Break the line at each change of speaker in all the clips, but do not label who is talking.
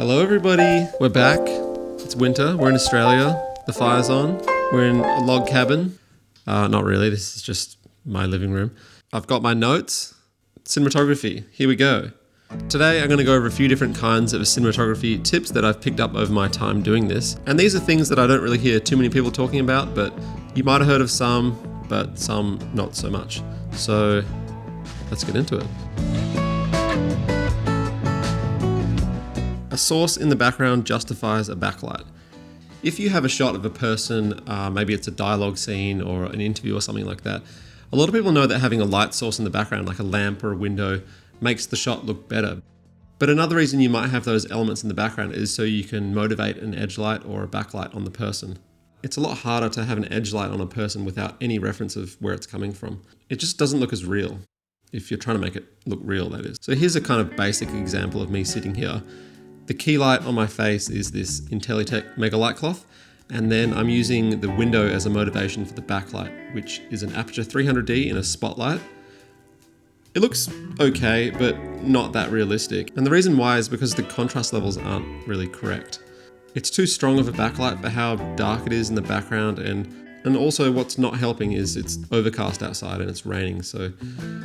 Hello everybody, we're back. It's winter, we're in Australia, the fire's on, we're in a log cabin. Not really, this is just my living room. I've got my notes, cinematography, here we go. Today I'm going to go over a few different kinds of cinematography tips that I've picked up over my time doing this. And these are things that I don't really hear too many people talking about, but you might have heard of some, but some not so much. So let's get into it. A source in the background justifies a backlight. If you have a shot of a person, maybe it's a dialogue scene or an interview or something like that, a lot of people know that having a light source in the background, like a lamp or a window, makes the shot look better. But another reason you might have those elements in the background is so you can motivate an edge light or a backlight on the person. It's a lot harder to have an edge light on a person without any reference of where it's coming from. It just doesn't look as real, if you're trying to make it look real, that is. So here's a kind of basic example of me sitting here. The key light on my face is this Intelitech Mega Light Cloth, and then I'm using the window as a motivation for the backlight, which is an aperture 300D in a spotlight. It looks okay, but not that realistic. And the reason why is because the contrast levels aren't really correct. It's too strong of a backlight for how dark it is in the background, and also what's not helping is it's overcast outside and it's raining.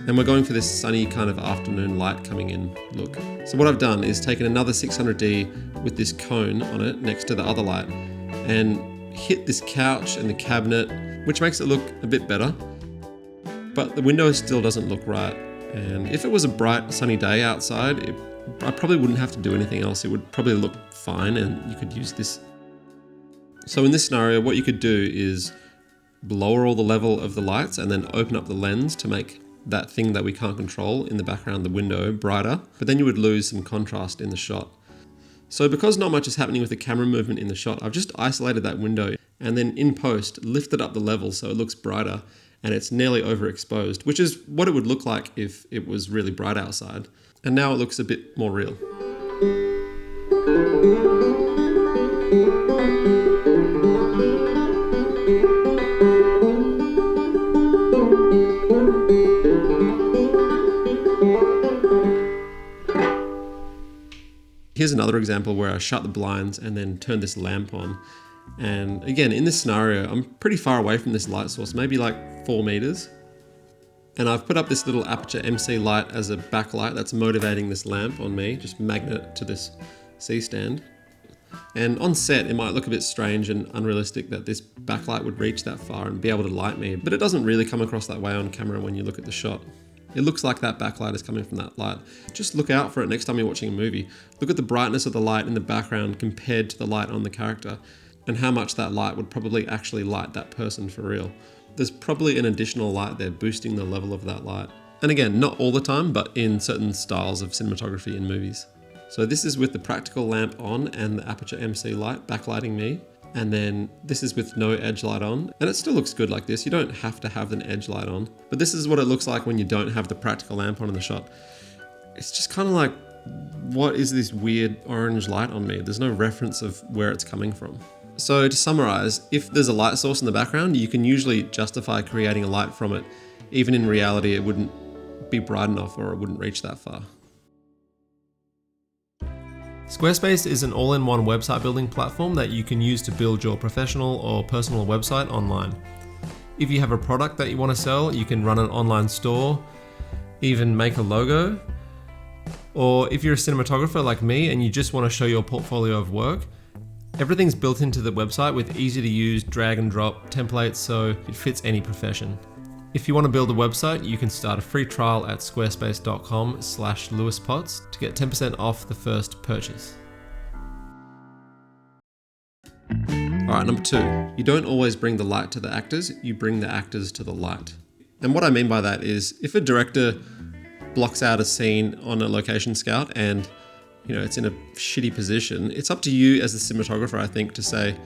And we're going for this sunny kind of afternoon light coming in look. So what I've done is taken another 600D with this cone on it next to the other light and hit this couch and the cabinet, which makes it look a bit better. But the window still doesn't look right. And if it was a bright sunny day outside, I probably wouldn't have to do anything else. It would probably look fine and you could use this. So in this scenario, what you could do is lower all the level of the lights and then open up the lens to make that thing that we can't control in the background, the window, brighter, but then you would lose some contrast in the shot. So because not much is happening with the camera movement in the shot, I've just isolated that window and then in post lifted up the level so it looks brighter and it's nearly overexposed, which is what it would look like if it was really bright outside. And now it looks a bit more real. Here's another example where I shut the blinds and then turn this lamp on. And again, in this scenario, I'm pretty far away from this light source, maybe like 4 meters. And I've put up this little aperture MC light as a backlight that's motivating this lamp on me, just magnet to this C-stand. And on set, it might look a bit strange and unrealistic that this backlight would reach that far and be able to light me, but it doesn't really come across that way on camera when you look at the shot. It looks like that backlight is coming from that light. Just look out for it next time you're watching a movie. Look at the brightness of the light in the background compared to the light on the character and how much that light would probably actually light that person for real. There's probably an additional light there boosting the level of that light. And again, not all the time, but in certain styles of cinematography in movies. So this is with the practical lamp on and the aperture MC light backlighting me. And then this is with no edge light on. And it still looks good like this. You don't have to have an edge light on. But this is what it looks like when you don't have the practical lamp on in the shot. It's just kind of like, what is this weird orange light on me? There's no reference of where it's coming from. So to summarize, if there's a light source in the background, you can usually justify creating a light from it. Even in reality, it wouldn't be bright enough or it wouldn't reach that far. Squarespace is an all-in-one website building platform that you can use to build your professional or personal website online. If you have a product that you want to sell, you can run an online store, even make a logo. Or if you're a cinematographer like me and you just want to show your portfolio of work, everything's built into the website with easy to use drag and drop templates so it fits any profession. If you want to build a website, you can start a free trial at squarespace.com/LewisPotts to get 10% off the first purchase. Alright, number 2. You don't always bring the light to the actors, you bring the actors to the light. And what I mean by that is, if a director blocks out a scene on a location scout and it's in a shitty position, it's up to you as the cinematographer, I think, to say,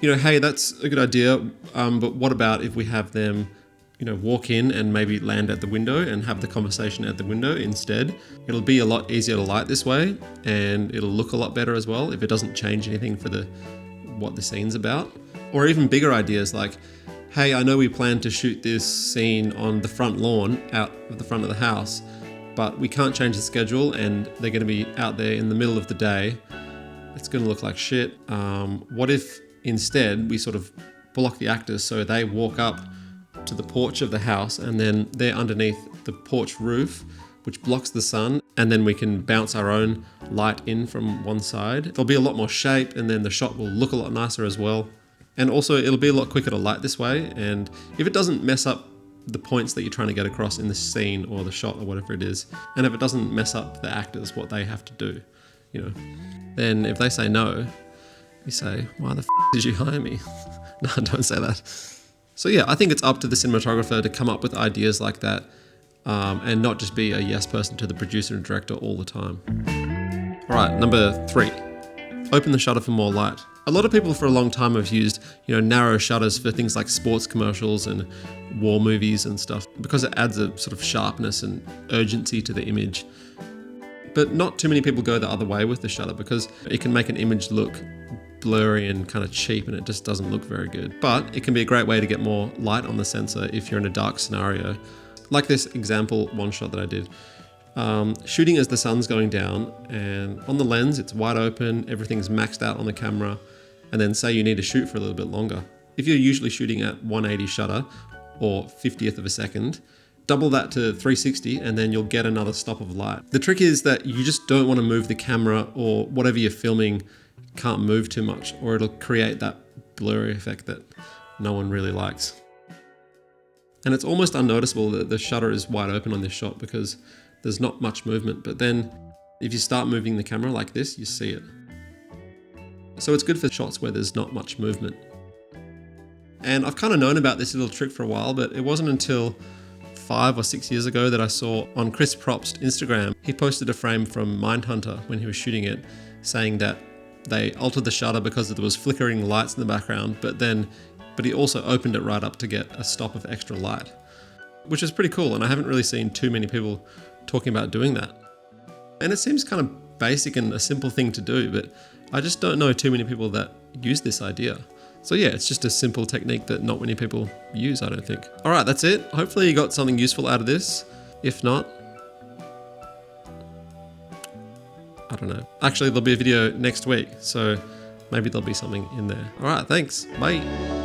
hey, that's a good idea, but what about if we have them walk in and maybe land at the window and have the conversation at the window instead. It'll be a lot easier to light this way and it'll look a lot better as well if it doesn't change anything for what the scene's about. Or even bigger ideas like, hey, I know we plan to shoot this scene on the front lawn out of the front of the house, but we can't change the schedule and they're going to be out there in the middle of the day it's going to look like shit. What if instead we sort of block the actors so they walk up to the porch of the house and then they're underneath the porch roof, which blocks the sun, and then we can bounce our own light in from one side. There'll be a lot more shape, and then the shot will look a lot nicer as well. And also it'll be a lot quicker to light this way, and if it doesn't mess up the points that you're trying to get across in the scene or the shot or whatever it is, and if it doesn't mess up the actors, what they have to do, you know, then if they say no, you say, why the f did you hire me? No, don't say that. So yeah, I think it's up to the cinematographer to come up with ideas like that, and not just be a yes person to the producer and director all the time. All right, number 3, open the shutter for more light. A lot of people for a long time have used, narrow shutters for things like sports commercials and war movies and stuff, because it adds a sort of sharpness and urgency to the image. But not too many people go the other way with the shutter, because it can make an image look blurry and kind of cheap, and it just doesn't look very good. But it can be a great way to get more light on the sensor if you're in a dark scenario. Like this example one shot that I did. Shooting as the sun's going down, and on the lens it's wide open, everything's maxed out on the camera, and then say you need to shoot for a little bit longer. If you're usually shooting at 180 shutter or 50th of a second, double that to 360 and then you'll get another stop of light. The trick is that you just don't want to move the camera, or whatever you're filming can't move too much, or it'll create that blurry effect that no one really likes. And it's almost unnoticeable that the shutter is wide open on this shot because there's not much movement, but then if you start moving the camera like this, you see it. So it's good for shots where there's not much movement. And I've kind of known about this little trick for a while, but it wasn't until 5 or 6 years ago that I saw on Chris Propst's Instagram, he posted a frame from Mindhunter when he was shooting it, saying that they altered the shutter because there was flickering lights in the background, but he also opened it right up to get a stop of extra light, which is pretty cool. And I haven't really seen too many people talking about doing that. And it seems kind of basic and a simple thing to do, but I just don't know too many people that use this idea. So yeah, it's just a simple technique that not many people use, I don't think. All right, that's it. Hopefully you got something useful out of this. If not, I don't know. Actually, there'll be a video next week, so maybe there'll be something in there. All right, thanks. Bye.